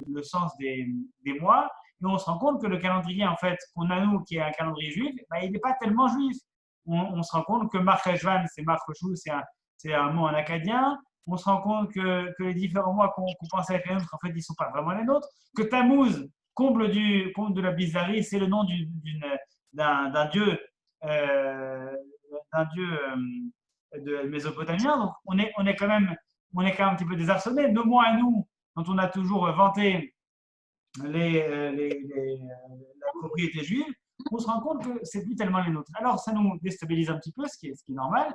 le sens des mois, et on se rend compte que le calendrier, en fait, qu'on a nous, qui est un calendrier juif, bah, il n'est pas tellement juif. On se rend compte que Mar Cheshvan, c'est Mar Choshvu, c'est un mot en acadien. On se rend compte que les différents mois qu'on pense être les nôtres, en fait, ils ne sont pas vraiment les nôtres. Que Tammuz, comble de la bizarrerie, c'est le nom d'un dieu, euh, de mésopotamien. Donc, on est quand même un petit peu désarçonné. Nos mois à nous, dont on a toujours vanté la propriété juive, on se rend compte que c'est plus tellement les nôtres. Alors, ça nous déstabilise un petit peu, ce qui est normal.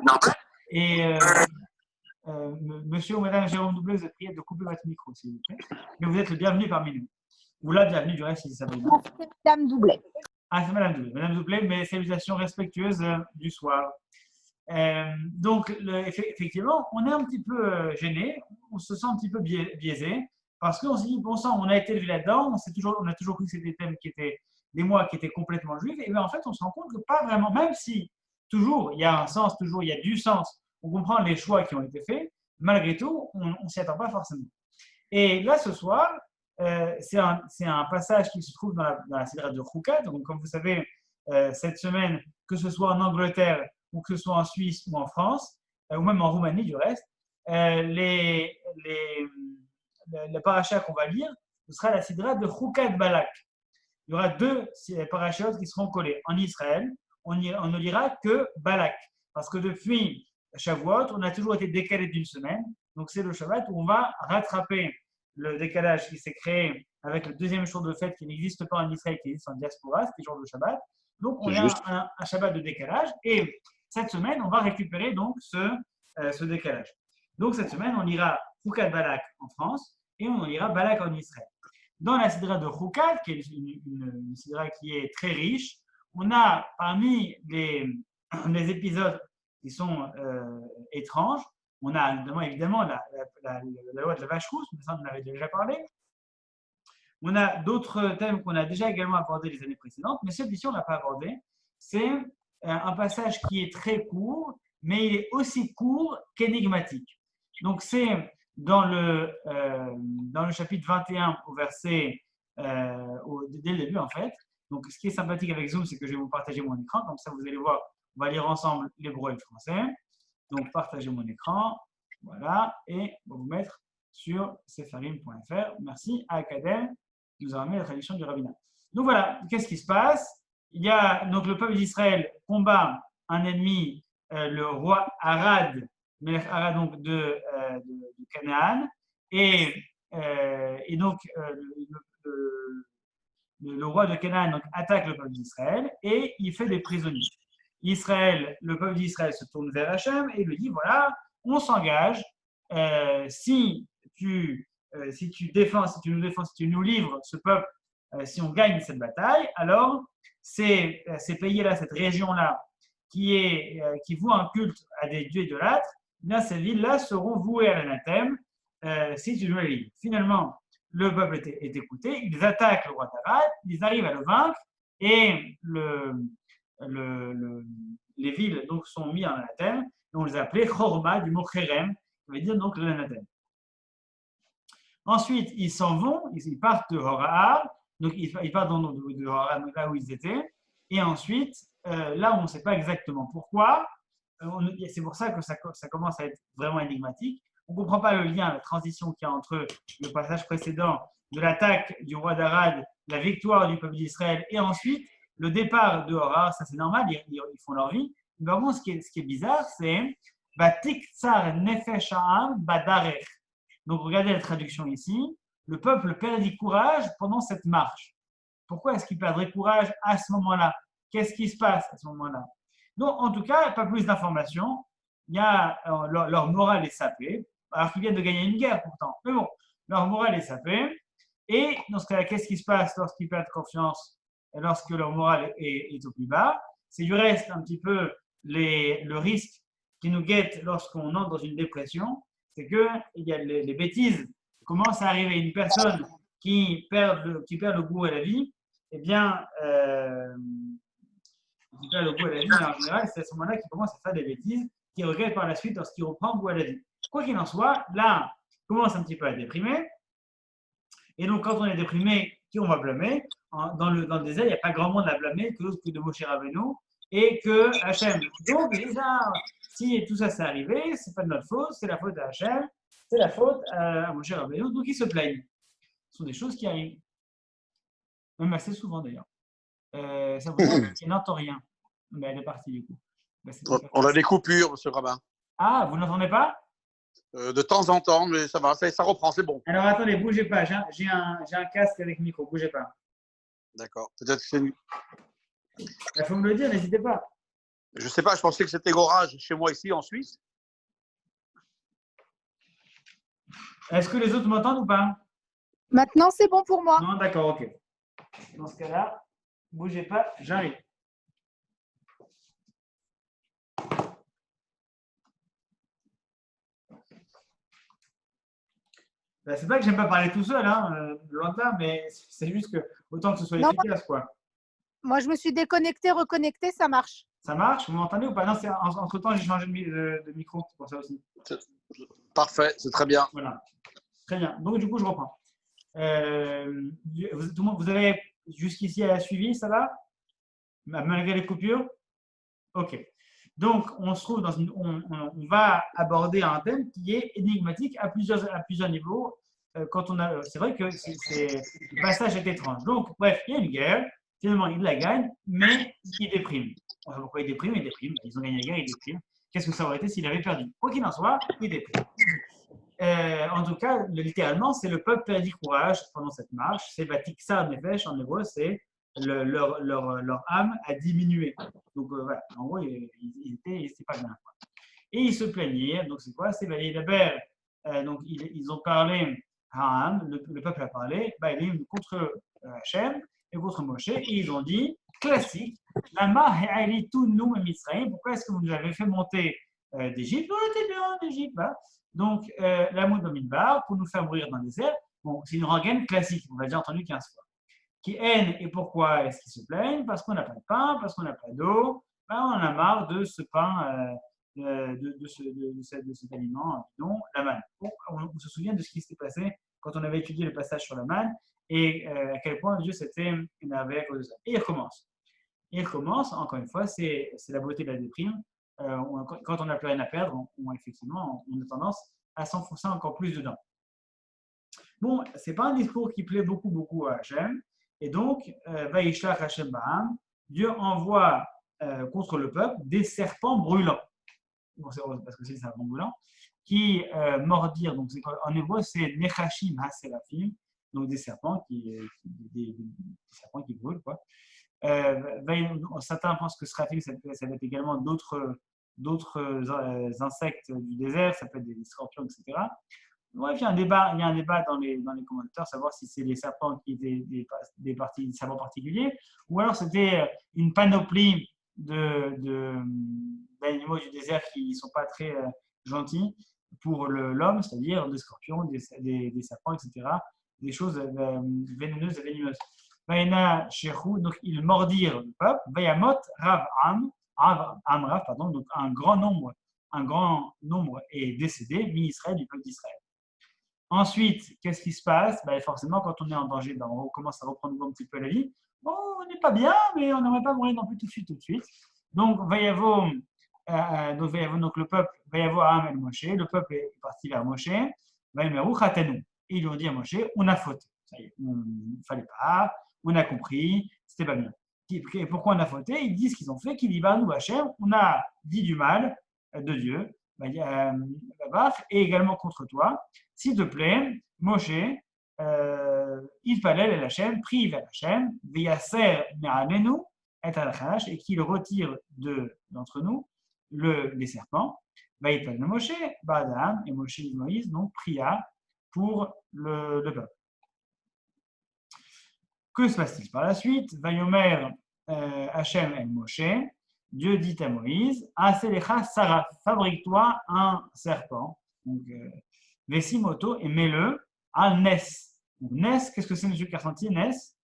Et monsieur ou madame Jérôme Doublé, vous êtes prié de couper votre micro, s'il vous plaît. Mais vous êtes le bienvenu parmi nous. Ou la bienvenue, du reste, si ça va bien. Madame Doublet. Ah, c'est madame Doublé. Madame Doublé, mes salutations respectueuses du soir. Donc, effectivement, on est un petit peu gêné, on se sent un petit peu biaisé, parce qu'on s'est dit, bon sang, on a été élevé là-dedans, on a toujours cru que c'était des mois qui étaient complètement juifs, et bien en fait, on se rend compte que pas vraiment, même si toujours il y a un sens, toujours il y a du sens, on comprend les choix qui ont été faits, malgré tout, on ne s'y attend pas forcément. Et là, ce soir, c'est un passage qui se trouve dans la Sidra de Choukat. Donc, comme vous savez, cette semaine, que ce soit en Angleterre, ou que ce soit en Suisse ou en France, ou même en Roumanie du reste, le paracha qu'on va lire, ce sera la Sidra de Choukat Balak. Il y aura deux parachutes qui seront collés. En Israël, on ne lira que Balak, parce que depuis Shavuot, on a toujours été décalé d'une semaine. Donc c'est le Shabbat où on va rattraper le décalage qui s'est créé avec le deuxième jour de fête qui n'existe pas en Israël, qui existe en diaspora, c'est le jour de Shabbat. Donc on a un Shabbat de décalage et cette semaine, on va récupérer donc ce décalage. Donc cette semaine, on lira Choukat Balak en France et on lira Balak en Israël. Dans la Sidra de Choukat, qui est une Sidra qui est très riche, on a parmi les épisodes qui sont étranges, on a évidemment la loi de la vache rousse, mais ça on en avait déjà parlé. On a d'autres thèmes qu'on a déjà également abordés les années précédentes, mais celui-ci on n'a pas abordé. C'est un passage qui est très court, mais il est aussi court qu'énigmatique. Donc c'est dans le chapitre 21 au verset, dès le début en fait. Donc ce qui est sympathique avec Zoom, c'est que je vais vous partager mon écran, comme ça vous allez voir, on va lire ensemble l'hébreu et le français. Donc partagez mon écran, voilà, et on va vous mettre sur sefarim.fr. Merci à Academ, qui nous a ramené la traduction du rabbinat. Donc voilà, qu'est-ce qui se passe? Il y a donc le peuple d'Israël combat un ennemi, le roi Arad, Melech Arad donc de Canaan, et donc le roi de Canaan donc, attaque le peuple d'Israël et il fait des prisonniers. Le peuple d'Israël se tourne vers Hachem et lui dit voilà, on s'engage, si tu nous défends, si tu nous livres ce peuple, si on gagne cette bataille, alors ces pays-là, cette région-là, qui voue un culte à des dieux idolâtres, bien ces villes-là seront vouées à l'anathème si tu nous les livres. Finalement, le peuple est écouté, ils attaquent le roi d'Arad, ils arrivent à le vaincre et les villes donc, sont mises en anathème, et on les appelait Chorma, du mot Cherem, qui veut dire donc l'anathème. Ensuite, ils s'en vont, ils partent de Horahar, donc ils partent de Horahar, là où ils étaient, et ensuite, là où on ne sait pas exactement pourquoi, c'est pour ça que ça commence à être vraiment énigmatique. On ne comprend pas le lien, la transition qu'il y a entre le passage précédent de l'attaque du roi d'Arad, la victoire du peuple d'Israël, et ensuite le départ de Horah. Ça c'est normal, ils font leur vie. Mais vraiment, ce qui est bizarre, c'est Batik tsar nefesh ha'am badarech. Donc regardez la traduction ici. Le peuple perdit courage pendant cette marche. Pourquoi est-ce qu'il perdrait courage à ce moment-là? Qu'est-ce qui se passe à ce moment-là? Donc, en tout cas, pas plus d'informations. Il y a, leur morale est sapée, alors qu'ils viennent de gagner une guerre pourtant. Mais bon, leur morale est sapée. Et dans ce cas-là, qu'est-ce qui se passe lorsqu'ils perdent confiance et lorsque leur morale est au plus bas? C'est du reste un petit peu le risque qui nous guette lorsqu'on entre dans une dépression. C'est qu'il y a les bêtises qui commencent à arriver. Une personne qui perd le goût à la vie, eh bien, qui perd le goût à la vie, en général, c'est à ce moment-là qu'il commence à faire des bêtises, qui regrette par la suite lorsqu'il reprend goût à la vie. Quoi qu'il en soit, là, il commence un petit peu à déprimer. Et donc, quand on est déprimé, qui on va blâmer? Dans le désert, il n'y a pas grand monde à blâmer que de Moshe Rabbeinu et que Hachem. Donc, déjà, si tout ça s'est arrivé, c'est pas de notre faute, c'est la faute à Hachem, c'est la faute à Moshe Rabbeinu, donc ils se plaignent. Ce sont des choses qui arrivent, même assez souvent d'ailleurs. Ça vous n'entend rien. Mais elle est partie du coup. Ben, On a des coupures, monsieur Rabin. Ah, vous n'entendez pas? De temps en temps, mais ça va, ça reprend, c'est bon. Alors attendez, bougez pas. J'ai un casque avec micro, bougez pas. D'accord. Peut-être que c'est. Il faut me le dire, n'hésitez pas. Je sais pas, je pensais que c'était orage chez moi ici en Suisse. Est-ce que les autres m'entendent ou pas? Maintenant, c'est bon pour moi. Non, d'accord, ok. Dans ce cas-là, bougez pas, j'arrive. Ben, c'est pas que j'aime pas parler tout seul, hein, loin de là, mais c'est juste que autant que ce soit Non, efficace, quoi. Moi, je me suis déconnectée, reconnectée, ça marche. Ça marche? Vous m'entendez ou pas? Non, entre-temps, j'ai changé de micro, c'est pour ça aussi. Parfait, c'est très bien. Voilà. Très bien. Donc, du coup, je reprends. Tout le monde, vous avez jusqu'ici suivi, ça va? Malgré les coupures? Ok. Donc, on se trouve on va aborder un thème qui est énigmatique à plusieurs niveaux. C'est vrai que le passage est étrange. Donc, bref, il y a une guerre. Finalement, il la gagne, mais il déprime. Enfin, pourquoi il déprime? Il déprime. Ils ont gagné la guerre, il déprime. Qu'est-ce que ça aurait été s'il avait perdu? Quoi qu'il en soit, il déprime. En tout cas, littéralement, c'est le peuple perdit courage pendant cette marche. C'est Vatiksa Nefesh en hébreu, c'est leur âme a diminué. Donc voilà, en gros, ils étaient pas bien. Quoi. Et ils se plaignaient. Donc c'est quoi? C'est Vaïdaber. Donc ils ont parlé à Ham, le peuple a parlé, contre Hachem et contre Moshe, et ils ont dit, classique, pourquoi est-ce que vous nous avez fait monter d'Égypte? On était bien en Égypte. Hein. Donc, la Midbar, pour nous faire mourir dans le désert, bon, c'est une rengaine classique, on l'a déjà entendu 15 fois. Qui haine, et pourquoi est-ce qu'ils se plaignent? Parce qu'on n'a pas de pain, parce qu'on n'a pas d'eau, ben, on en a marre de ce pain, de cet aliment, dont la manne. Bon, on se souvient de ce qui s'était passé quand on avait étudié le passage sur la manne et à quel point Dieu s'était énervé à cause de ça. Et il recommence. Il recommence, encore une fois, c'est la beauté de la déprime. Quand on n'a plus rien à perdre, effectivement, on a tendance à s'enfoncer encore plus dedans. Bon, ce n'est pas un discours qui plaît beaucoup à Hachem. Et donc, Vaishlach Hachem Ba'am, Dieu envoie contre le peuple des serpents brûlants. Parce que c'est des serpents brûlants, qui mordirent. Donc, en hébreu, c'est Nechashim HaSerafim, donc des serpents des serpents qui brûlent, quoi. Certains pensent que Srafim, ça peut être également d'autres insectes du désert, ça peut être des scorpions, etc. Bref, il y a un débat dans les commentateurs, savoir si c'est les serpents qui étaient des serpents particuliers, ou alors c'était une panoplie d'animaux du désert qui ne sont pas très gentils pour l'homme, c'est-à-dire des scorpions, des serpents, etc. Des choses vénéneuses et venimeuses. Donc ils mordirent le peuple. Vayamot Rav Amrav, donc un grand nombre est décédé, mi-Israël, du peuple d'Israël. Ensuite, qu'est-ce qui se passe? Forcément, quand on est en danger, on commence à reprendre un petit peu la vie. Bon, on n'est pas bien, mais on n'aimerait pas mourir non plus tout de suite. Donc, donc le peuple, Vayavo Am el Moshe, le peuple est parti vers Moshe, Vayemeru Chatenu. Et ils lui ont dit à Moshe, on a fauté. Ça y est, il ne fallait pas, on a compris, c'était pas bien. Et pourquoi on a fauté? Ils disent ce qu'ils ont fait, qu'ils disent, nous, Hachem, on a dit du mal de Dieu, et également contre toi. S'il te plaît, Moshe, il fallait Hachem, prie vers Hachem, Veyaser Me'anenu, et qu'il retire d'entre nous les serpents. Vaïpal Moshe, Badam, et Moshe et Moïse donc pria pour le peuple. Que se passe-t-il par la suite? Vayomer Hachem el Moshe, Dieu dit à Moïse, Aselecha Sarah, fabrique-toi un serpent, donc Vesimoto, et mets-le à Nes. Donc Nes, qu'est-ce que c'est, M. Carsanti? Nes?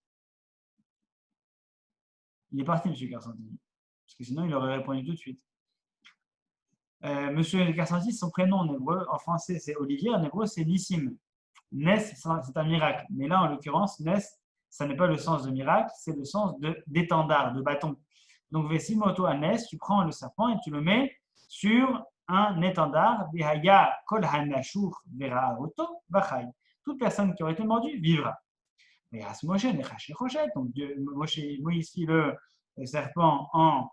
Il est parti, M. Carsanti, parce que sinon il aurait répondu tout de suite. M. Carsanti, son prénom en hébreu, en français c'est Olivier, en hébreu c'est Nissim. Nes, c'est un miracle. Mais là, en l'occurrence, Nes, ça n'est pas le sens de miracle, c'est le sens d'étendard, de bâton. Donc, Vesimoto à Nes, tu prends le serpent et tu le mets sur un étendard. Vihaya kol hanashur vera'aroto vachai. Toute personne qui aurait été mordue vivra. Mais à ce Moshe, donc Moïse fit le serpent en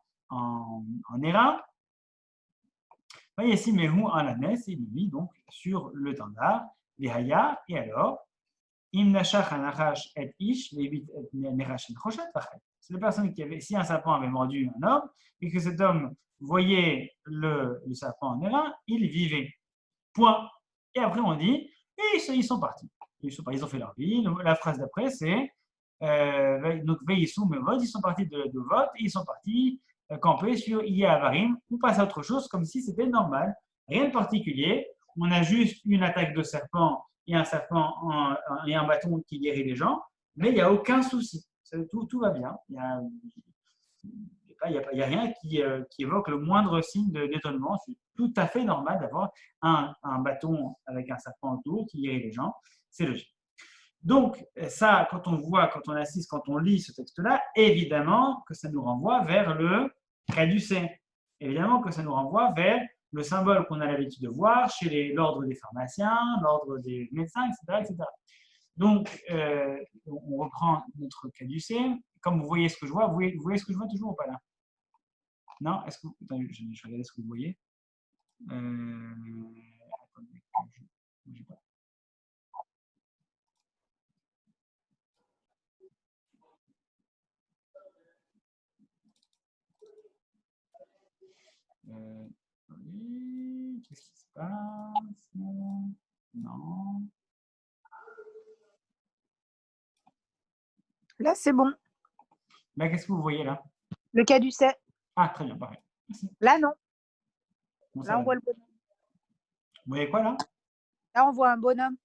airain. Ici, Mehu en la Nes, il mit donc sur le tendard. Vihaya, et alors, Im nashach anachash et ish, levit et nerash et choshet vachai. C'est la personne qui avait, si un serpent avait mordu un homme, et que cet homme voyait le serpent en airain, il vivait. Point. Et après, on dit, et ils sont partis. Ils ont fait leur vie. La phrase d'après, c'est donc Veïsou Mevod, ils sont partis de Vot, et ils sont partis camper sur Iya Avarim, ou passer à autre chose, comme si c'était normal. Rien de particulier. On a juste une attaque de serpent et un serpent et un bâton qui guérit les gens, mais il n'y a aucun souci. Tout va bien. Il n'y a rien qui évoque le moindre signe d'étonnement. C'est tout à fait normal d'avoir un bâton avec un serpent autour qui guérit les gens. C'est logique. Donc, ça, quand on assiste, quand on lit ce texte-là, évidemment que ça nous renvoie vers le caducée. Évidemment que ça nous renvoie vers le symbole qu'on a l'habitude de voir chez l'ordre des pharmaciens, l'ordre des médecins, etc. etc. Donc, on reprend notre caducée. Comme vous voyez ce que je vois, vous voyez ce que je vois toujours ou pas là? Non? Est-ce que attendez, je vais regarder ce que vous voyez. Attendez, je sais pas. Qu'est-ce qui se passe? Non. Là, c'est bon. Là, qu'est-ce que vous voyez là? Le caducet. Ah, très bien, pareil. Merci. Là, non. Bon, Là, on voit le bonhomme. Vous voyez quoi là? Là, on voit un bonhomme.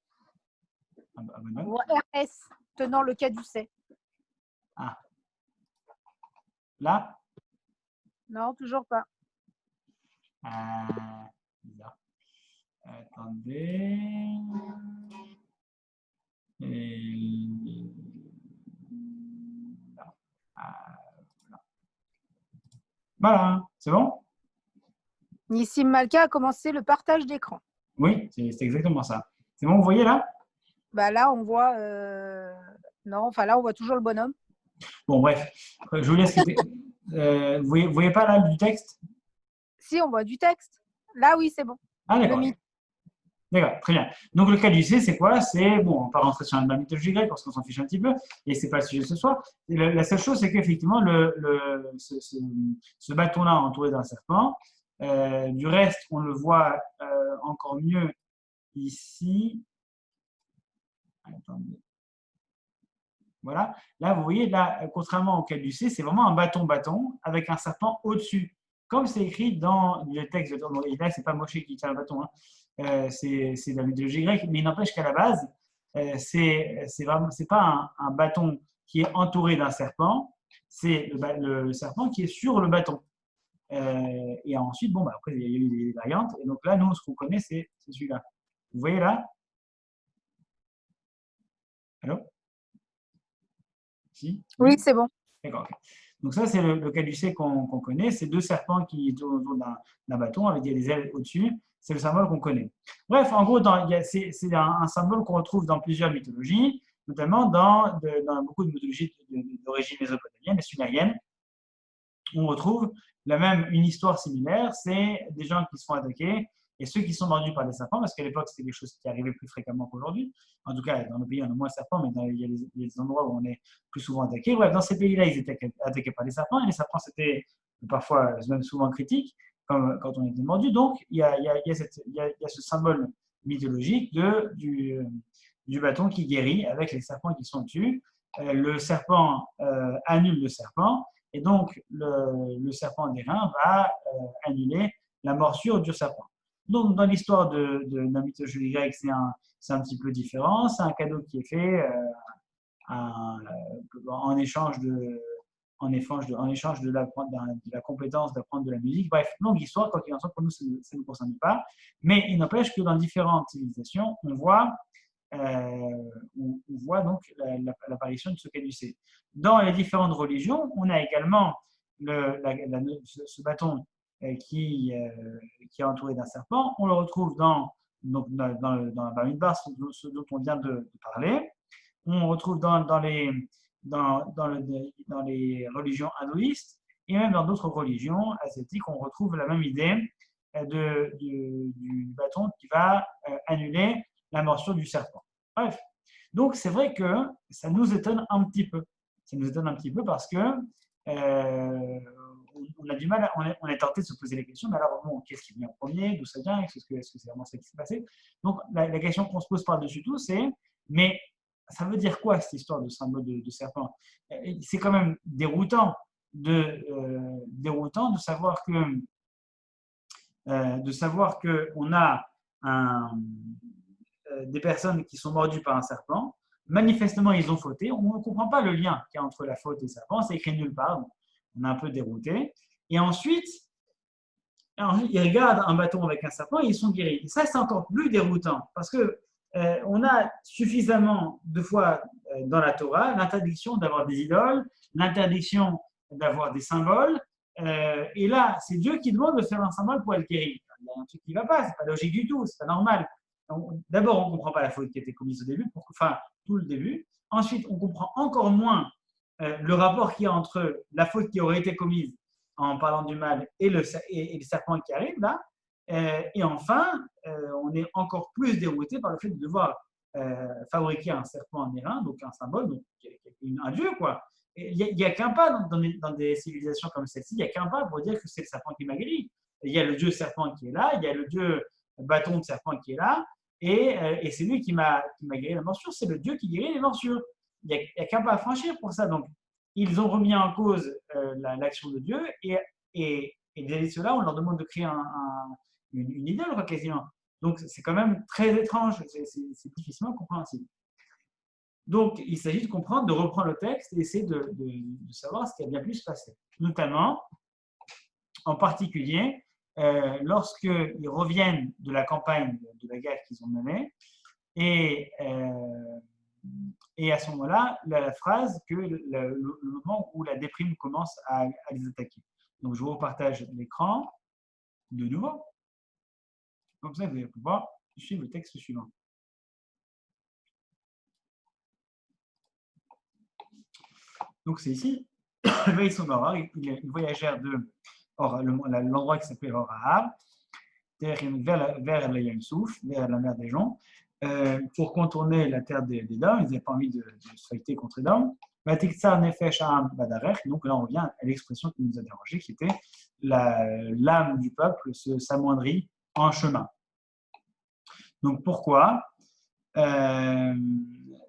Un On bonhomme. voit RS tenant le caducet. Ah. Là? Non, toujours pas. Bizarre. Attendez. Là. Voilà, c'est bon? Nissim Malka a commencé le partage d'écran. Oui, c'est exactement ça. C'est bon, vous voyez là? Bah là, on voit. Non, enfin là, on voit toujours le bonhomme. Bon, bref, je vous laisse. Vous voyez pas là du texte? Si, on voit du texte. Là, oui, c'est bon. Ah, d'accord. D'accord, très bien. Donc, le caducée, c'est quoi? C'est, bon, on va pas rentrer sur la mythologie grecque parce qu'on s'en fiche un petit peu, et c'est pas le sujet de ce soir. Et la seule chose, c'est qu'effectivement, ce bâton-là entouré d'un serpent, du reste, on le voit encore mieux ici. Attendez. Voilà. Là, vous voyez, là, contrairement au caducée, c'est vraiment un bâton-bâton avec un serpent au-dessus. Comme c'est écrit dans le texte de Torah. Et là, c'est pas Moshe qui tient le bâton, hein. C'est la mythologie grecque, mais il n'empêche qu'à la base, c'est pas un bâton qui est entouré d'un serpent, c'est le serpent qui est sur le bâton. Et ensuite, bon, bah, après, il y a eu des variantes. Et donc là, nous, ce qu'on connaît, c'est celui-là. Vous voyez là? Allô? Si? Oui, c'est bon. D'accord. Okay. Donc ça, c'est le caducée qu'on connaît. C'est deux serpents qui tournent autour d'un bâton avec des ailes au-dessus. C'est le symbole qu'on connaît. Bref, en gros, c'est un symbole qu'on retrouve dans plusieurs mythologies, notamment dans beaucoup de mythologies d'origine mésopotamienne et sumérienne. On retrouve une histoire similaire. C'est des gens qui se font attaquer et ceux qui sont mordus par des serpents, parce qu'à l'époque, c'était quelque chose qui arrivait plus fréquemment qu'aujourd'hui. En tout cas, dans nos pays, on a moins de serpents, mais il y a des endroits où on est plus souvent attaqué. Bref, dans ces pays-là, ils étaient attaqués par des serpents, et les serpents, c'était parfois, même souvent critique, comme quand on était mordu. Donc, il y a ce symbole mythologique du bâton qui guérit avec les serpents qui sont dessus. Le serpent annule le serpent, et donc le serpent d'airain va annuler la morsure du serpent. Donc, dans l'histoire de la mythologie grecque, c'est un petit peu différent. C'est un cadeau qui est fait en échange de la compétence d'apprendre de la musique. Bref, longue histoire, quoi qu'il en soit, pour nous, ça ne nous concerne pas. Mais il n'empêche que dans différentes civilisations, on voit on voit donc l'apparition de ce caducée. Dans les différentes religions, on a également ce bâton qui est entouré d'un serpent. On le retrouve dans la Bamidbar, ce dont on vient de parler. On retrouve dans les religions hindouistes et même dans d'autres religions asiatiques, on retrouve la même idée du bâton qui va annuler la morsure du serpent. Bref, donc c'est vrai que ça nous étonne un petit peu. Ça nous étonne un petit peu parce que on a du mal, on est tenté de se poser la question, mais alors bon, qu'est-ce qui vient en premier, d'où ça vient, est-ce que c'est vraiment ça qui s'est passé? Donc la question qu'on se pose par-dessus tout, c'est, mais ça veut dire quoi cette histoire de symbole de serpent? C'est quand même déroutant de savoir qu'on a des personnes qui sont mordues par un serpent. Manifestement, ils ont fauté. On ne comprend pas le lien qu'il y a entre la faute et le serpent. C'est écrit nulle part. On est un peu dérouté. Et ensuite, ils regardent un bâton avec un serpent et ils sont guéris. Et ça, c'est encore plus déroutant parce que on a suffisamment de fois dans la Torah l'interdiction d'avoir des idoles, l'interdiction d'avoir des symboles. Et là, c'est Dieu qui demande de faire un symbole pour être guéri. Il y a un truc qui ne va pas, c'est pas logique du tout, c'est pas normal. D'abord, on ne comprend pas la faute qui a été commise au début, enfin tout le début. Ensuite, on comprend encore moins le rapport qu'il y a entre la faute qui aurait été commise en parlant du mal et le serpent qui arrive là. Et enfin, on est encore plus dérouté par le fait de devoir fabriquer un serpent en airain, donc un symbole, donc un dieu quoi. Il n'y a qu'un pas dans des civilisations comme celle-ci, il n'y a qu'un pas pour dire que c'est le serpent qui m'a guéri. Il y a le dieu serpent qui est là, il y a le dieu bâton de serpent qui est là, et c'est lui qui m'a guéri la morsure, c'est le dieu qui guérit les morsures. Il n'y a qu'un pas à franchir pour ça. Donc, ils ont remis en cause l'action de Dieu, et vis-à-vis de cela, on leur demande de créer une idole, quoi, quasiment. Donc, c'est quand même très étrange, c'est difficilement compréhensible. Donc, il s'agit de comprendre, de reprendre le texte et essayer de savoir ce qui a bien pu se passer. Notamment, en particulier, lorsqu'ils reviennent de la campagne, de la guerre qu'ils ont menée, et à ce moment-là, la phrase que le moment où la déprime commence à les attaquer. Donc, je vous repartage l'écran de nouveau. Comme ça, vous allez pouvoir suivre le texte suivant. Donc, c'est ici. Ils voyagèrent de l'endroit qui s'appelait Or-Ahar vers la Yam Souf, vers la mer des Joncs, pour contourner la terre des Dom. Ils n'avaient pas envie de se fighter contre les Dom. Donc là, on revient à l'expression qui nous a dérangé, qui était l'âme du peuple s'amoindrit en chemin. Donc pourquoi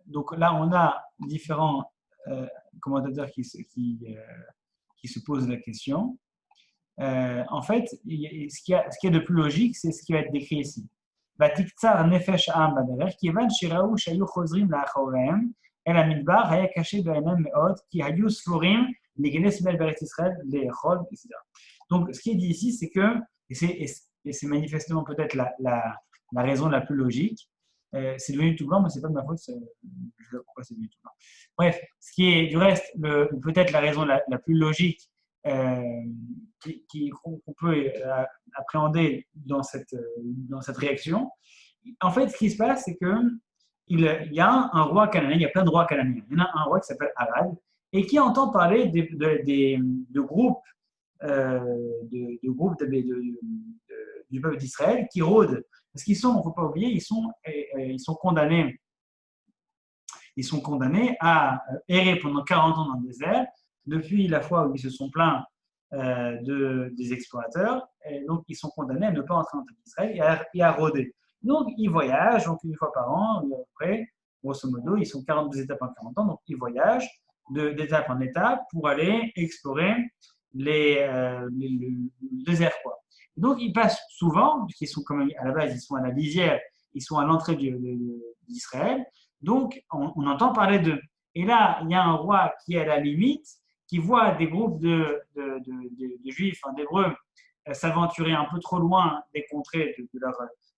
donc là, on a différents commentateurs qui se posent la question. En fait, ce qui est de plus logique, c'est ce qui va être décrit ici. Batiktsar nefesh am badarer qui van shiraou shayu chozrim la'achorem el amidbar haya caché be'enem me'od qui hayu sforim negene simel beretz Israël le'echol, etc. Donc, ce qui est dit ici, c'est que, et c'est manifestement peut-être la raison la plus logique, c'est devenu tout blanc, mais ce n'est pas de ma faute, je ne sais pas pourquoi c'est devenu tout blanc. Bref, ce qui est du reste, peut-être la raison la plus logique qu'on peut appréhender dans cette réaction. En fait, ce qui se passe, c'est qu'il y a un roi cananéen, il y a plein de rois cananéens. Il y en a un roi qui s'appelle Arad, et qui entend parler de groupes du peuple d'Israël qui rôdent. Parce qu'ils sont, il ne faut pas oublier, ils sont condamnés. Ils sont condamnés à errer pendant 40 ans dans le désert, depuis la fois où ils se sont plaints des explorateurs. Et donc, ils sont condamnés à ne pas entrer en terre d'Israël et à rôder. Donc, ils voyagent, donc une fois par an, après, grosso modo, ils sont 42 étapes en 40 ans, donc ils voyagent d'étape en étape pour aller explorer le désert, quoi. Donc, ils passent souvent, puisqu'ils sont quand même, à la base, ils sont à la lisière, ils sont à l'entrée d'Israël, donc on entend parler d'eux. Et là, il y a un roi qui est à la limite, qui voit des groupes de juifs, d'hébreux, s'aventurer un peu trop loin des contrées de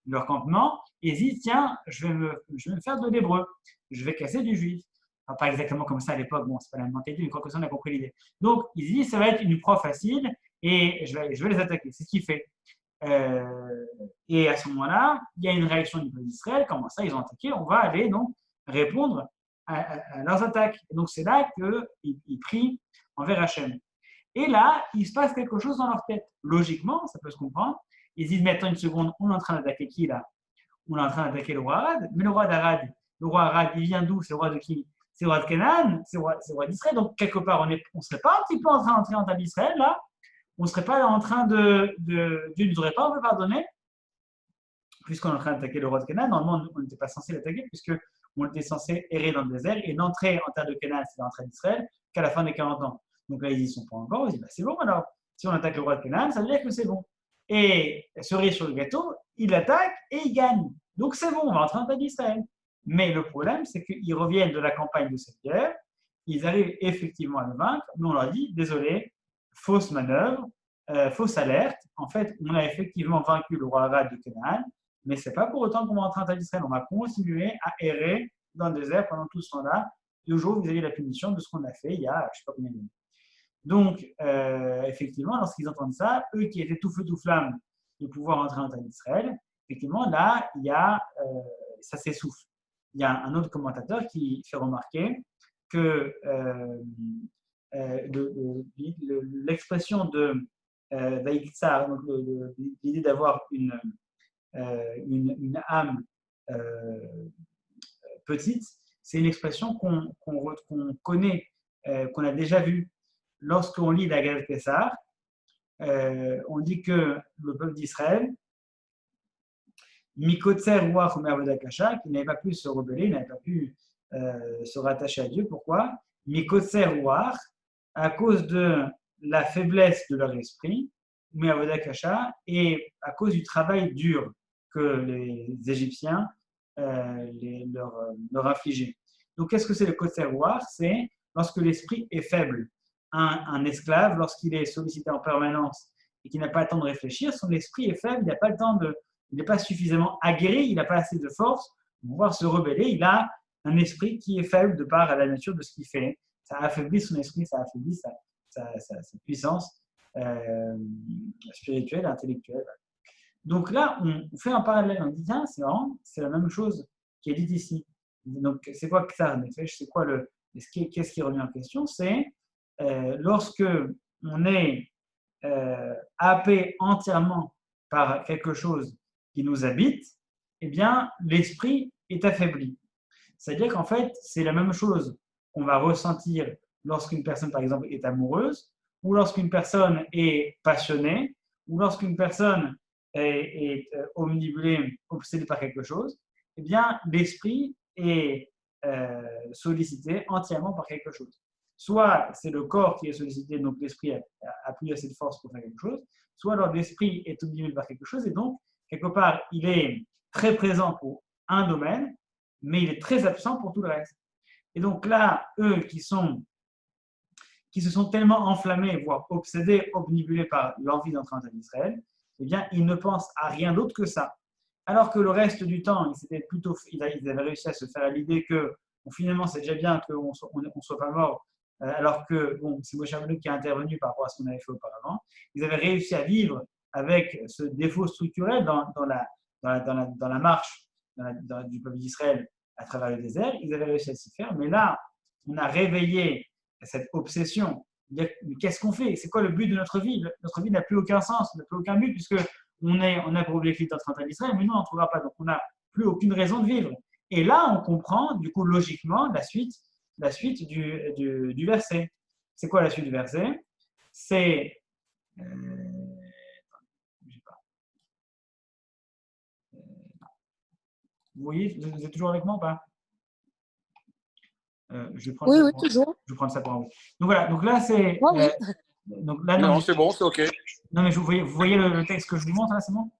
leur campement et ils disent tiens, je vais me faire de l'hébreu, je vais casser du juif. Enfin, pas exactement comme ça à l'époque, bon, c'est pas la mentalité, mais quoi que ça, on a compris l'idée. Donc, ils disent ça va être une proie facile et je vais les attaquer. C'est ce qu'il fait. Et à ce moment-là, il y a une réaction du peuple d'Israël. Comment ça, ils ont attaqué? On va aller donc répondre à leurs attaques. Et donc, c'est là qu'ils prient envers Hachem. Et là, il se passe quelque chose dans leur tête. Logiquement, ça peut se comprendre. Ils disent, mais attends une seconde, on est en train d'attaquer qui là? On est en train d'attaquer le roi Arad. Mais le roi d'Arad, il vient d'où? C'est le roi de qui? C'est le roi de Canaan, c'est le roi d'Israël. Donc, quelque part, on ne serait pas un petit peu en train d'entrer en terre d'Israël là? On ne serait pas en train Dieu ne nous aurait pas un peu pardonné? Puisqu'on est en train d'attaquer le roi de Canaan, normalement, on n'était pas censé l'attaquer, puisqu'on était censé errer dans le désert et n'entrer en terre de Canaan, c'est l'entrée d'Israël, qu'à la fin des 40 ans. Donc là, ils n'y sont pas encore. Ils disent, bah, c'est bon alors. Si on attaque le roi de Canaan, ça veut dire que c'est bon. Et cerise sur le gâteau, il attaque et il gagne. Donc c'est bon, on va entrer en terre d'Israël. Mais le problème, c'est qu'ils reviennent de la campagne de cette guerre, ils arrivent effectivement à le vaincre, mais on leur dit, désolé, fausse manœuvre, fausse alerte. En fait, on a effectivement vaincu le roi Arad de Canaan, mais ce n'est pas pour autant qu'on va entrer en terre d'Israël. On va continuer à errer dans le désert pendant tout ce temps-là, toujours vis-à-vis de la punition de ce qu'on a fait il y a je ne sais pas combien d'années. Donc, effectivement, lorsqu'ils entendent ça, eux qui étaient tout feu tout flamme de pouvoir entrer en terre d'Israël, effectivement, là, il y a, ça s'essouffle. Il y a un autre commentateur qui fait remarquer que l'expression de Vaiktsar, donc l'idée d'avoir une âme petite, c'est une expression qu'on connaît, qu'on a déjà vue lorsqu'on lit la Galath Pessar. On dit que le peuple d'Israël, Mikotser Ruach Omer Vodakasha, qui n'avait pas pu se rebeller, n'avait pas pu se rattacher à Dieu. Pourquoi? Mikotser Ruach, à cause de la faiblesse de leur esprit, Omer Vodakasha, et à cause du travail dur que les Égyptiens leur infligeaient. Donc, qu'est-ce que c'est le Kotser Ruach? C'est lorsque l'esprit est faible. Un esclave, lorsqu'il est sollicité en permanence et qu'il n'a pas le temps de réfléchir, son esprit est faible, il n'a pas le temps il n'est pas suffisamment aguerri, il n'a pas assez de force pour pouvoir se rebeller. Il a un esprit qui est faible de par la nature de ce qu'il fait. Ça affaiblit son esprit, ça affaiblit sa puissance spirituelle, intellectuelle. Donc là, on fait un parallèle, on dit tiens, c'est marrant, c'est la même chose qui est dit ici. Donc, c'est quoi Ksar Nefesh? C'est quoi qu'est-ce qui revient en question? C'est lorsque on est happé entièrement par quelque chose qui nous habite, eh bien, l'esprit est affaibli. C'est-à-dire qu'en fait, c'est la même chose qu'on va ressentir lorsqu'une personne, par exemple, est amoureuse, ou lorsqu'une personne est passionnée, ou lorsqu'une personne est omnibulée, obsédée par quelque chose. Eh bien, l'esprit est sollicité entièrement par quelque chose. Soit c'est le corps qui est sollicité, donc l'esprit a plus assez de force pour faire quelque chose, soit alors l'esprit est omnibulé par quelque chose, et donc, quelque part, il est très présent pour un domaine, mais il est très absent pour tout le reste. Et donc là, eux qui se sont tellement enflammés, voire obsédés, obnubilés par l'envie d'entrer en terre d'Israël, eh bien, ils ne pensent à rien d'autre que ça. Alors que le reste du temps, ils avaient réussi à se faire à l'idée que bon, finalement, c'est déjà bien qu'on ne soit pas mort, alors que bon, c'est Moshe Rabbeinu qui a intervenu par rapport à ce qu'on avait fait auparavant. Ils avaient réussi à vivre avec ce défaut structurel dans la marche du peuple d'Israël à travers le désert. Ils avaient réussi à s'y faire, mais là, on a réveillé cette obsession. Qu'est-ce qu'on fait? C'est quoi le but de notre vie? Notre vie n'a plus aucun sens, n'a plus aucun but, puisque on a pour objectif d'entrer en terre d'Israël, mais nous, on n'en trouvera pas. Donc, on n'a plus aucune raison de vivre. Et là, on comprend, du coup, logiquement, la suite du verset. C'est quoi la suite du verset? C'est... vous voyez, vous êtes toujours avec moi ou pas? Oui, toujours. Je vais prendre ça pour vous. Donc voilà, donc là c'est. Oui. Donc là, non, c'est bon, c'est OK. Non, mais vous voyez le texte que je vous montre là, c'est bon?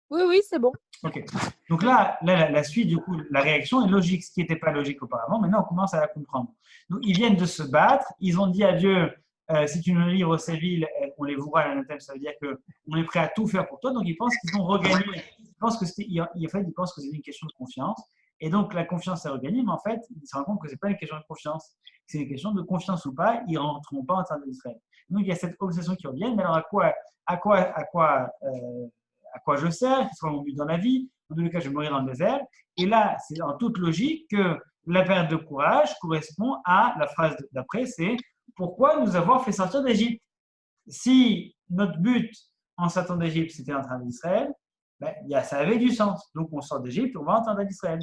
Oui, c'est bon. OK. Donc là, la suite, du coup, la réaction est logique, ce qui n'était pas logique auparavant. Maintenant, on commence à la comprendre. Donc, ils viennent de se battre. Ils ont dit à Dieu si tu nous livres ces villes, on les vouera à l'anathème, ça veut dire qu'on est prêt à tout faire pour toi. Donc, ils pensent qu'ils ont regagné. Ils pensent que ils pensent que c'est une question de confiance. Et donc, la confiance est regagnée, mais en fait, ils se rendent compte que ce n'est pas une question de confiance. C'est une question de confiance ou pas. Ils ne rentreront pas en terre d'Israël. Donc, il y a cette obsession qui revient. Mais alors, à quoi je sers? Qu'est-ce que mon but dans la vie? Dans tous les cas, je vais mourir dans le désert. Et là, c'est en toute logique que la période de courage correspond à la phrase d'après, c'est pourquoi nous avoir fait sortir d'Égypte? Si notre but en sortant d'Égypte, c'était en terre d'Israël, ben, ça avait du sens. Donc, on sort d'Égypte, on va en terre d'Israël.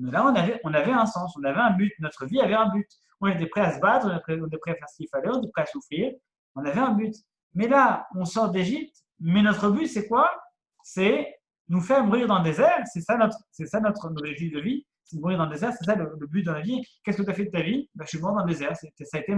Mais là, on avait un sens, on avait un but. Notre vie avait un but. On était prêt à se battre, on était prêt à faire ce qu'il fallait, on était prêt à souffrir. On avait un but. Mais là, on sort d'Égypte, mais notre but, c'est quoi? C'est nous faire mourir dans le désert. C'est ça notre objectif de vie. C'est de mourir dans le désert. C'est ça le but de la vie. Qu'est-ce que tu as fait de ta vie? Ben, je suis mort dans le désert. Ça a été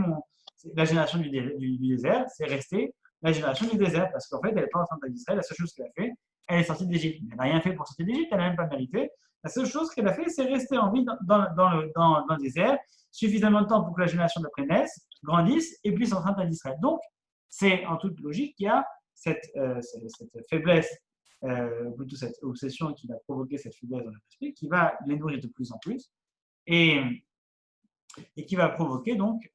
la génération du désert. C'est resté la génération du désert. Parce qu'en fait, elle n'est pas en train d'Israël. La seule chose qu'elle a fait, elle est sortie d'Égypte. Elle n'a rien fait pour sortir d'Égypte. Elle n'a même pas mérité. La seule chose qu'elle a fait, c'est rester en vie dans le désert suffisamment de temps pour que la génération d'après naisse, grandisse et puisse entrer en d'Israël. Donc, c'est en toute logique qu'il y a cette faiblesse, plutôt cette obsession qui va provoquer cette faiblesse dans notre esprit, qui va les nourrir de plus en plus et qui va provoquer donc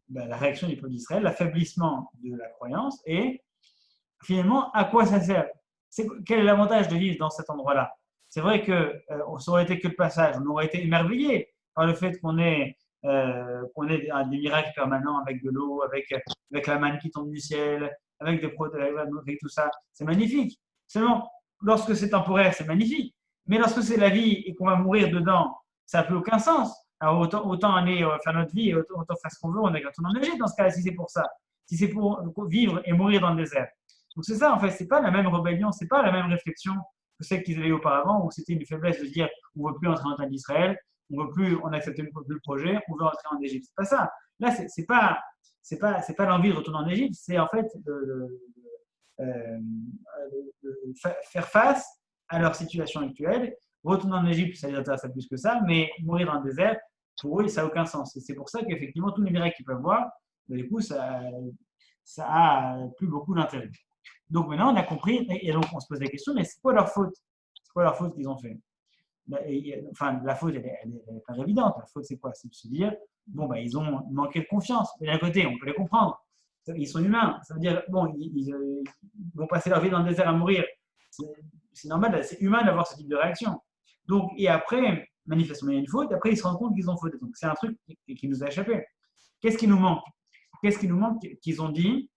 la réaction du peuple d'Israël, l'affaiblissement de la croyance et finalement, à quoi ça sert? Quel est l'avantage de vivre dans cet endroit-là? C'est vrai que ça aurait été que le passage, on aurait été émerveillé par le fait qu'on ait des miracles permanents avec de l'eau, avec la manne qui tombe du ciel, avec tout ça. C'est magnifique. Seulement, lorsque c'est temporaire, c'est magnifique. Mais lorsque c'est la vie et qu'on va mourir dedans, ça n'a plus aucun sens. Alors autant aller faire notre vie, autant faire ce qu'on veut, on est retourné en Égypte dans ce cas-là, si c'est pour ça. Si c'est pour vivre et mourir dans le désert. Donc c'est ça, en fait, c'est pas la même rébellion, c'est pas la même réflexion que celle qu'ils avaient auparavant, où c'était une faiblesse de se dire on ne veut plus entrer en terre d'Israël, on n'accepte plus le projet, on veut entrer en Égypte. C'est pas ça. Là, c'est pas l'envie de retourner en Égypte, c'est en fait faire face à leur situation actuelle. Retourner en Égypte, ça les intéresse plus que ça, mais mourir dans le désert, pour eux, ça n'a aucun sens. Et c'est pour ça qu'effectivement, tous les miracles qu'ils peuvent voir, du coup, ça a plus beaucoup d'intérêt. Donc maintenant, on a compris, et donc on se pose la question, mais c'est quoi leur faute? C'est quoi leur faute qu'ils ont fait? Enfin, la faute, elle est pas évidente. La faute, c'est quoi? C'est de se dire, bon, ils ont manqué de confiance. Mais d'un côté, on peut les comprendre. Ils sont humains. Ça veut dire, bon, ils vont passer leur vie dans le désert à mourir. C'est normal, c'est humain d'avoir ce type de réaction. Donc, et après, manifestement, il y a une faute. Après, ils se rendent compte qu'ils ont fauté. Donc, c'est un truc qui nous a échappé. Qu'est-ce qui nous manque? Qu'est-ce qui nous manque qu'ils ont dit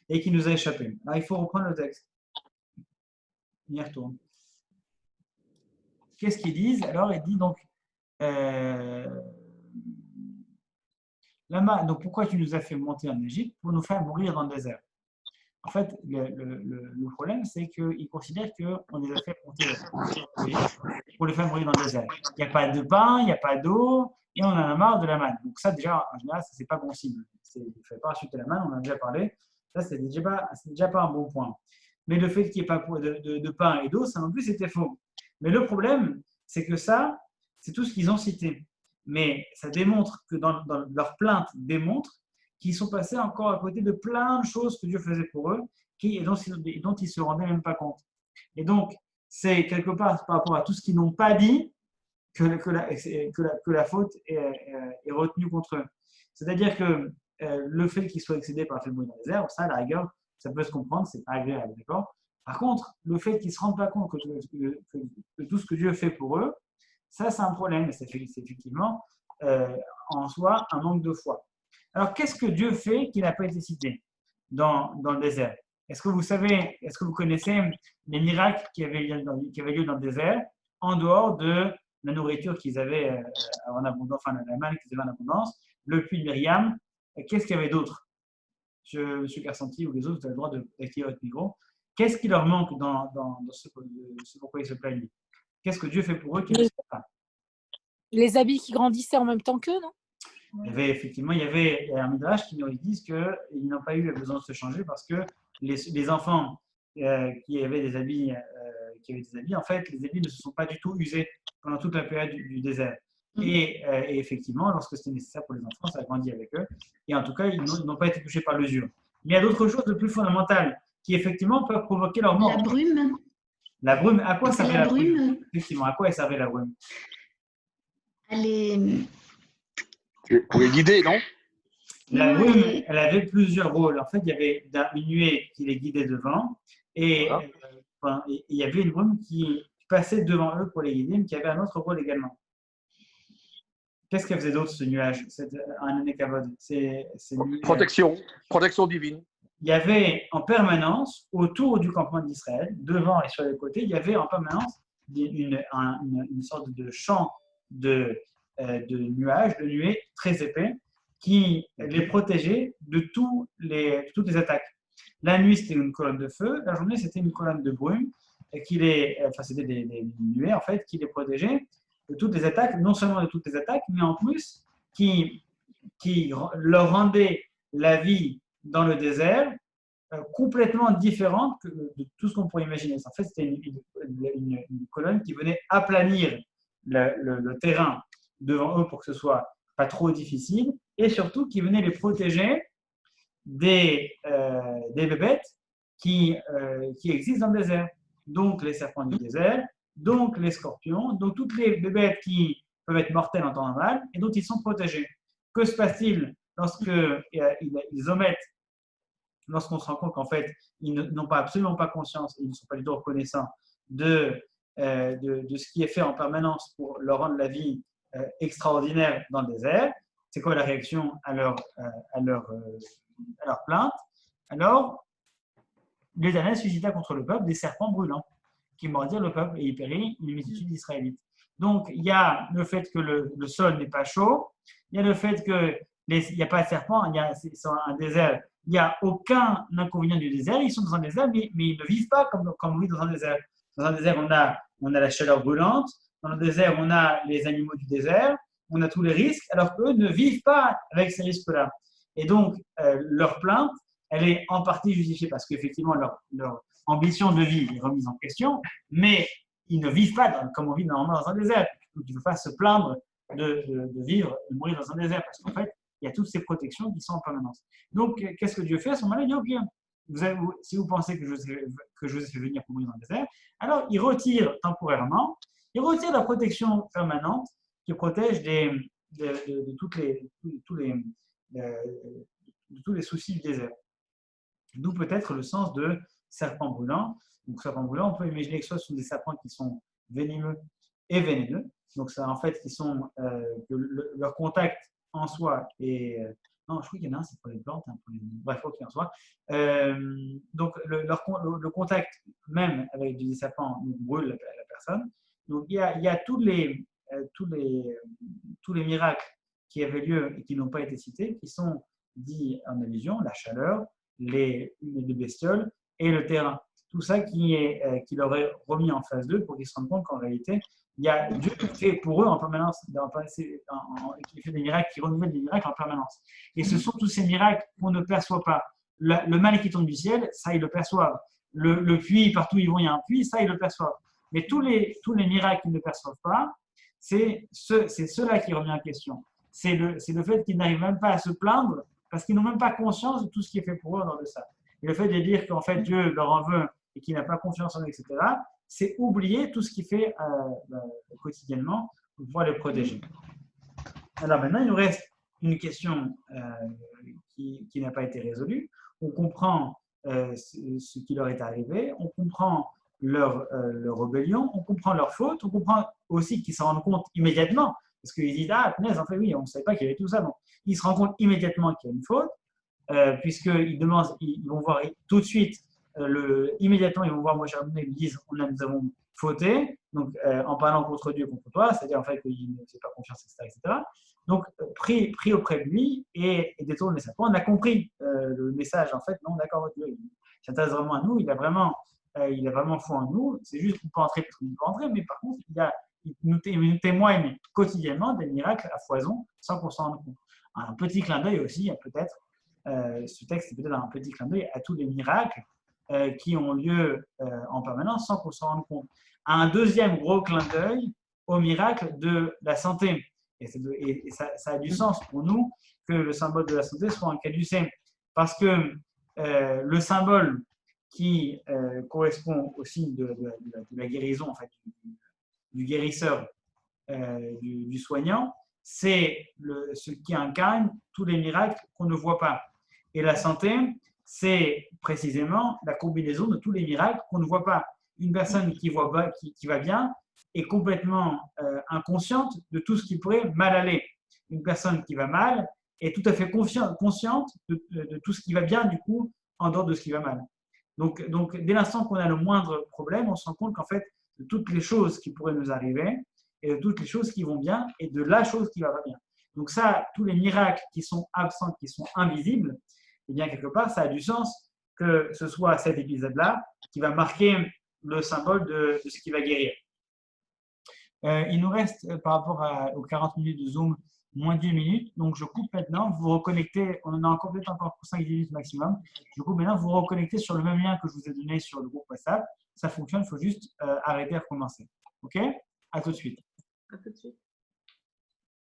et qui nous a échappé? Alors, il faut reprendre le texte. On y retourne. Qu'est-ce qu'ils disent? Alors, ils disent donc, donc pourquoi tu nous as fait monter en Égypte? Pour nous faire mourir dans le désert. En fait, le problème, c'est qu'ils considèrent qu'on les a fait monter pour les faire mourir dans le désert. Il n'y a pas de pain, il n'y a pas d'eau, et on en a marre de la manne. Donc ça, déjà, en général, c'est pas bon signe. Il ne faut pas insulter la manne, on en a déjà parlé. Ça, c'est déjà pas un bon point. Mais le fait qu'il n'y ait pas de pain et d'eau, ça non plus, c'était faux. Mais le problème, c'est que ça, c'est tout ce qu'ils ont cité. Mais ça démontre que dans leur plainte démontre qu'ils sont passés encore à côté de plein de choses que Dieu faisait pour eux et dont ils ne se rendaient même pas compte. Et donc, c'est quelque part par rapport à tout ce qu'ils n'ont pas dit que la faute est retenue contre eux. C'est-à-dire que le fait qu'ils soient excédés par le fait de mourir dans le désert, ça, à la rigueur, ça peut se comprendre, c'est pas agréable, d'accord? Par contre, le fait qu'ils ne se rendent pas compte que tout ce que Dieu fait pour eux, ça, c'est un problème. C'est effectivement en soi un manque de foi. Alors, qu'est-ce que Dieu fait qui n'a pas été cité dans le désert? Est-ce que vous connaissez les miracles qui avaient lieu dans le désert en dehors de la nourriture qu'ils avaient en abondance, enfin la manne qu'ils avaient en abondance, le puits de Myriam? Qu'est-ce qu'il y avait d'autre? Monsieur Carsanti ou les autres, vous avez le droit d'activer votre micro. Qu'est-ce qui leur manque dans ce pourquoi ils se plaignent? Qu'est-ce que Dieu fait pour eux qui ne le savent pas? Les habits qui grandissaient en même temps qu'eux, non? Il y avait un midrash qui nous dit qu'ils n'ont pas eu besoin de se changer parce que les enfants qui avaient des habits, en fait, les habits ne se sont pas du tout usés pendant toute la période du désert. Et effectivement, lorsque c'était nécessaire pour les enfants, ça a grandi avec eux. Et en tout cas, ils n'ont pas été touchés par l'usure. Mais il y a d'autres choses de plus fondamentales qui, effectivement, peuvent provoquer leur mort. La brume. La brume, à quoi servait la brume? brume, Effectivement, à quoi elle servait la brume? elle est. Pour les guider, non? La Non, brume, elle est- elle avait plusieurs rôles. En fait, il y avait une nuée qui les guidait devant et Voilà. et il y avait une brume qui passait devant eux pour les guider, mais qui avait un autre rôle également. Qu'est-ce qu'elle faisait d'autre, ce nuage? C'est un anékavod. Protection divine. Il y avait en permanence, autour du campement d'Israël, devant et sur les côtés, il y avait en permanence une sorte de champ de nuages, de nuées très épais, qui les protégeait de toutes les attaques. La nuit, c'était une colonne de feu, la journée, c'était une colonne de brume, c'était des nuées, en fait, qui les protégeaient de toutes les attaques, non seulement de toutes les attaques, mais en plus, qui leur rendaient la vie dans le désert complètement différente de tout ce qu'on pourrait imaginer. En fait, c'était une colonne qui venait aplanir le terrain devant eux pour que ce soit pas trop difficile et surtout qui venait les protéger des bébêtes qui existent dans le désert. Donc les serpents du désert, donc les scorpions, donc toutes les bébêtes qui peuvent être mortelles en temps normal et dont ils sont protégés. Que se passe-t-il lorsque ils omettent, lorsqu'on se rend compte qu'en fait, ils n'ont absolument pas conscience et ils ne sont pas du tout reconnaissants de ce qui est fait en permanence pour leur rendre la vie extraordinaire dans le désert? C'est quoi la réaction à leur plainte? Alors, l'Éternel suscita contre le peuple des serpents brûlants qui mordirent le peuple et y périt une multitude d'Israélites. Donc, il y a le fait que le sol n'est pas chaud, il y a le fait qu'il n'y a pas de serpents, c'est un désert, il n'y a aucun inconvénient du désert, ils sont dans un désert, mais ils ne vivent pas comme oui dans un désert. Dans un désert, on a la chaleur brûlante, dans le désert, on a les animaux du désert, on a tous les risques, alors qu'eux ne vivent pas avec ces risques-là. Et donc, leur plainte, elle est en partie justifiée parce qu'effectivement, leur ambition de vie est remise en question, mais ils ne vivent pas comme on vit normalement dans un désert. Donc, il ne faut pas se plaindre de vivre, de mourir dans un désert, parce qu'en fait, il y a toutes ces protections qui sont en permanence. Donc, qu'est-ce que Dieu fait à ce moment-là? Il dit, OK, si vous pensez que je vous ai fait venir pour mourir dans le désert, alors il retire temporairement, il retire la protection permanente qui protège de tous les soucis du désert. D'où peut-être le sens de serpent brûlant. Donc, serpent brûlant, on peut imaginer que ce sont des serpents qui sont venimeux et vénéneux. Donc, ça, en fait, leur contact en soi est. Non, je crois qu'il y en a un, c'est pour les plantes. Bref, quoi qu'il en soit. Donc, le contact même avec des serpents brûle la personne. Donc, il y a tous les miracles qui avaient lieu et qui n'ont pas été cités, qui sont dits en allusion, la chaleur, les bestioles et le terrain. Tout ça qui leur est remis en phase 2 pour qu'ils se rendent compte qu'en réalité, il y a Dieu qui fait pour eux en permanence, qui fait des miracles, qui renouvelle des miracles en permanence. Et ce sont tous ces miracles qu'on ne perçoit pas. Le mal qui tombe du ciel, ça, ils le perçoivent. Le puits, partout où ils vont, il y a un puits, ça, ils le perçoivent. Mais tous les miracles qu'ils ne perçoivent pas, c'est cela qui remet en question. C'est le fait qu'ils n'arrivent même pas à se plaindre parce qu'ils n'ont même pas conscience de tout ce qui est fait pour eux dans de ça. Et le fait de dire qu'en fait Dieu leur en veut et qu'il n'a pas confiance en eux, etc., c'est oublier tout ce qu'il fait quotidiennement pour pouvoir les protéger. Alors maintenant, il nous reste une question qui n'a pas été résolue. On comprend ce qui leur est arrivé, on comprend leur rébellion, on comprend leur faute, on comprend aussi qu'ils s'en rendent compte immédiatement, parce qu'ils disent « Ah, punaise, en fait, oui, on ne savait pas qu'il y avait tout ça. » Donc, ils se rendent compte immédiatement qu'il y a une faute, puisqu'ils vont voir tout de suite, immédiatement, ils vont voir Moshe Rabbeinu et ils disent « Nous avons fauté, donc en parlant contre Dieu, contre toi, c'est-à-dire en fait qu'ils ne font pas confiance, etc. Donc, prie auprès de lui et détourne les serpents. On a compris le message, en fait, non, d'accord, Dieu, il s'intéresse vraiment à nous, il a vraiment foi en nous, c'est juste qu'on peut entrer, parce qu'on ne peut pas entrer, mais par contre, il nous témoigne quotidiennement des miracles à foison sans qu'on s'en rende compte. Un petit clin d'œil aussi, peut-être, ce texte est peut-être un petit clin d'œil à tous les miracles qui ont lieu en permanence sans qu'on s'en rende compte. Un deuxième gros clin d'œil au miracle de la santé. Et ça a du sens pour nous que le symbole de la santé soit un caducée. Parce que le symbole qui correspond au signe de la guérison, en fait, du guérisseur, du soignant, c'est ce qui incarne tous les miracles qu'on ne voit pas. Et la santé, c'est précisément la combinaison de tous les miracles qu'on ne voit pas. Une personne qui va bien est complètement inconsciente de tout ce qui pourrait mal aller. Une personne qui va mal est tout à fait consciente de tout ce qui va bien, du coup, en dehors de ce qui va mal. Donc dès l'instant qu'on a le moindre problème, on se rend compte qu'en fait, de toutes les choses qui pourraient nous arriver, et de toutes les choses qui vont bien, et de la chose qui va pas bien. Donc ça, tous les miracles qui sont absents, qui sont invisibles, eh bien, quelque part, ça a du sens que ce soit cet épisode-là qui va marquer le symbole de ce qui va guérir. Il nous reste, par rapport aux 40 minutes de Zoom, moins d'1 minute. Donc, je coupe maintenant. Vous vous reconnectez. On en a encore peut-être encore pour 5 minutes maximum. Je coupe maintenant. Vous vous reconnectez sur le même lien que je vous ai donné sur le groupe WhatsApp. Ça fonctionne. Il faut juste arrêter et recommencer. OK? À tout de suite. À tout de suite.